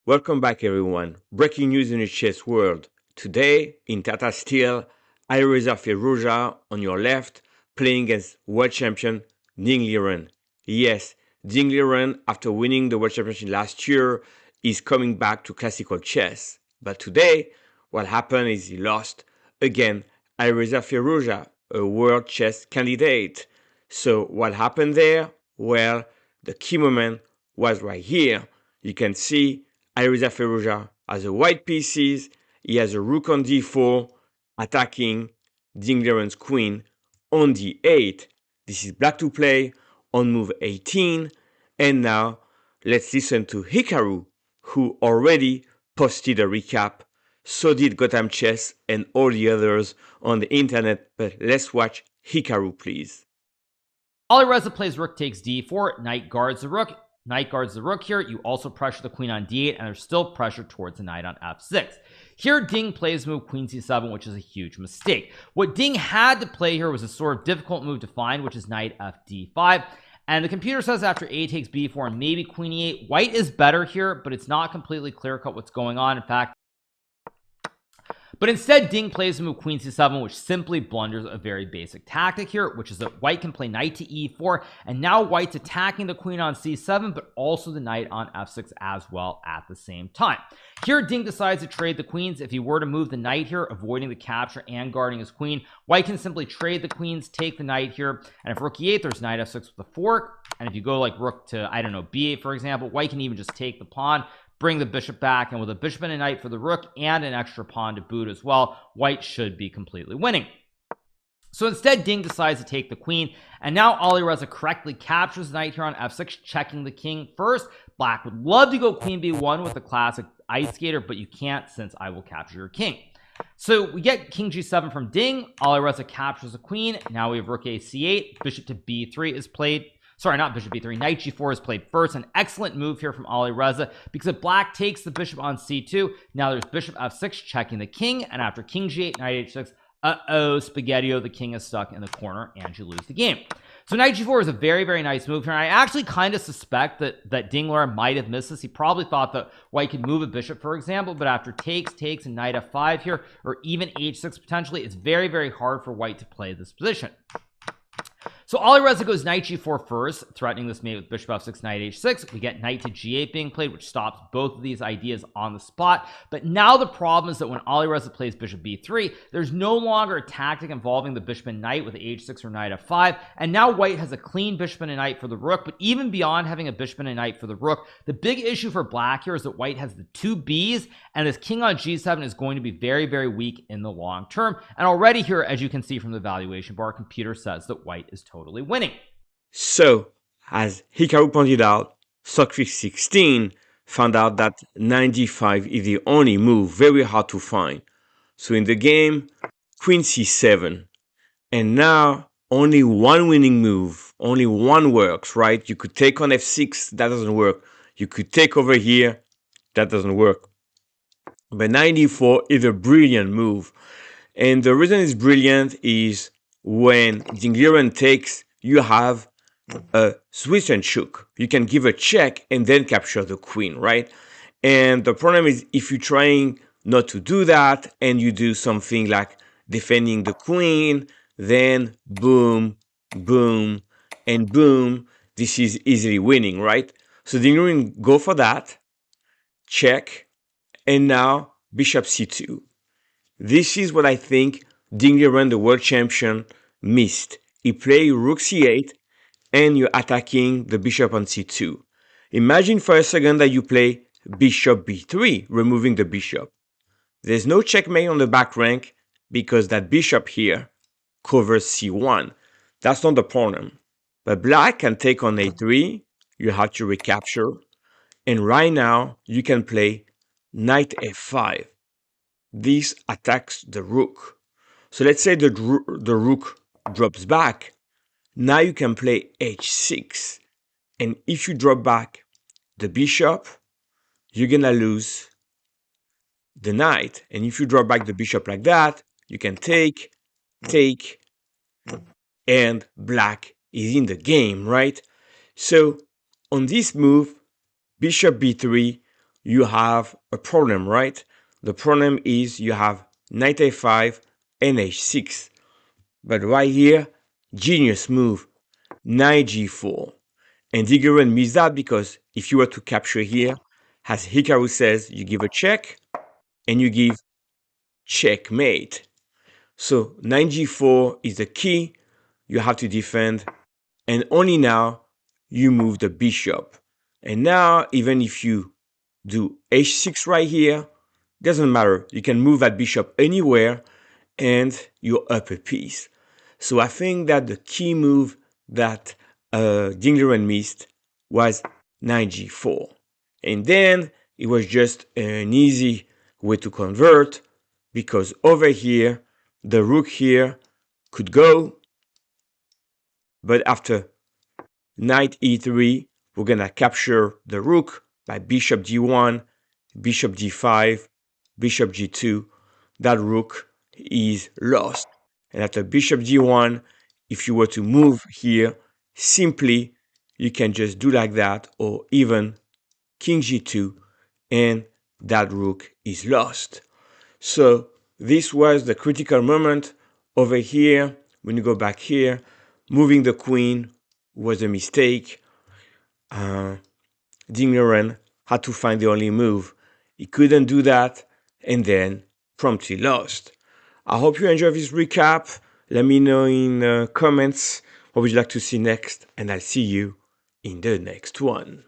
Welcome back, everyone. Breaking news in the chess world. Today, in Tata Steel, Alireza Firouzja on your left, playing against world champion Ding Liren. Yes, Ding Liren, after winning the world championship last year, is coming back to classical chess. But today, what happened is he lost again Alireza Firouzja, a world chess candidate. So what happened there? Well, the key moment was right here. You can see Alireza Firouzja has a white pieces. He has a rook on d4 attacking Ding Liren's queen on d8. This is black to play on move 18. And now let's listen to Hikaru, who already posted a recap. So did Gotham Chess and all the others on the internet. But let's watch Hikaru, please. Alireza plays rook takes d4, knight guards the rook. Knight guards the rook here. You also pressure the queen on d8, and there's still pressure towards the knight on f6. Here, Ding plays move queen c7, which is a huge mistake. What Ding had to play here was a sort of difficult move to find, which is knight fd5. And the computer says after a takes b4 and maybe queen e8, white is better here, but it's not completely clear-cut what's going on. In fact, but instead, Ding plays the move queen c7, which simply blunders a very basic tactic here, which is that white can play knight to e4, and now white's attacking the queen on c7, but also the knight on f6 as well at the same time. Here, Ding decides to trade the queens. If he were to move the knight here, avoiding the capture and guarding his queen, white can simply trade the queens, take the knight here, and if rook e8, there's knight f6 with a fork, and if you go like rook to, I don't know, b8, for example, white can even just take the pawn, bring the bishop back, and with a bishop and a knight for the rook and an extra pawn to boot as well, white should be completely winning. So instead, Ding decides to take the queen, and now Alireza correctly captures the knight here on f6, checking the king first. Black would love to go queen b1 with the classic ice skater, but you can't, since I will capture your king. So we get king g7 from Ding. Alireza captures the queen. Now we have rook a c8, bishop to b3 is played. Sorry, not bishop b3, knight g4 is played first. An excellent move here from Alireza, because if black takes the bishop on c2, now there's bishop f6 checking the king, and after king g8, knight h6, spaghetti-o, the king is stuck in the corner and you lose the game. So knight g4 is a very, very nice move here, and I actually kind of suspect that Ding Liren might have missed this. He probably thought that white could move a bishop, for example, but after takes, and knight f5 here, or even h6 potentially, it's very, very hard for white to play this position. So Alireza goes knight g4 first, threatening this mate with bishop f6, knight h6. We get knight to g8 being played, which stops both of these ideas on the spot. But now the problem is that when Alireza plays bishop b3, there's no longer a tactic involving the bishop and knight with h6 or knight f5. And now white has a clean bishop and a knight for the rook. But even beyond having a bishop and a knight for the rook, the big issue for black here is that white has the two b's, and this king on g7 is going to be very, very weak in the long term. And already here, as you can see from the valuation bar, computer says that white is totally winning. So, as Hikaru pointed out, Stockfish 16 found out that 95 is the only move, very hard to find. So in the game, queen c7. And now, only one winning move, only one works, right? You could take on f6, that doesn't work. You could take over here, that doesn't work. But 94 is a brilliant move. And the reason it's brilliant is when Ding Liren takes, you have a Swiss and chook. You can give a check and then capture the queen, right? And the problem is if you're trying not to do that and you do something like defending the queen, then boom, boom, and boom, this is easily winning, right? So Ding Liren go for that, check, and now bishop c2. This is what I think Ding Liren, the world champion, missed. He played rook c8 and you're attacking the bishop on c2. Imagine for a second that you play bishop b3, removing the bishop. There's no checkmate on the back rank because that bishop here covers c1. That's not the problem. But black can take on a3, you have to recapture, and right now you can play knight f5. This attacks the rook. So let's say the rook drops back. Now you can play h6. And if you drop back the bishop, you're going to lose the knight. And if you drop back the bishop like that, you can take, and black is in the game, right? So on this move, bishop b3 you have a problem, right? The problem is you have knight a5 and h6. But right here, genius move, knight g4. And Ding Liren missed that because if you were to capture here, as Hikaru says, you give a check and you give checkmate. So knight g4 is the key you have to defend, and only now you move the bishop. And now, even if you do h6 right here, doesn't matter. You can move that bishop anywhere and you're up a piece. So I think that the key move that Ding Liren missed was knight g4. And then it was just an easy way to convert because over here, the rook here could go, but after knight e3, we're gonna capture the rook by bishop d1, bishop d5, bishop g2. That rook is lost. And after bishop d1, if you were to move here, simply you can just do like that, or even king g2, and that rook is lost. So this was the critical moment over here. When you go back here, moving the queen was a mistake. Ding Liren had to find the only move. He couldn't do that and then promptly lost. I hope you enjoyed this recap. Let me know in the comments what would you like to see next, and I'll see you in the next one.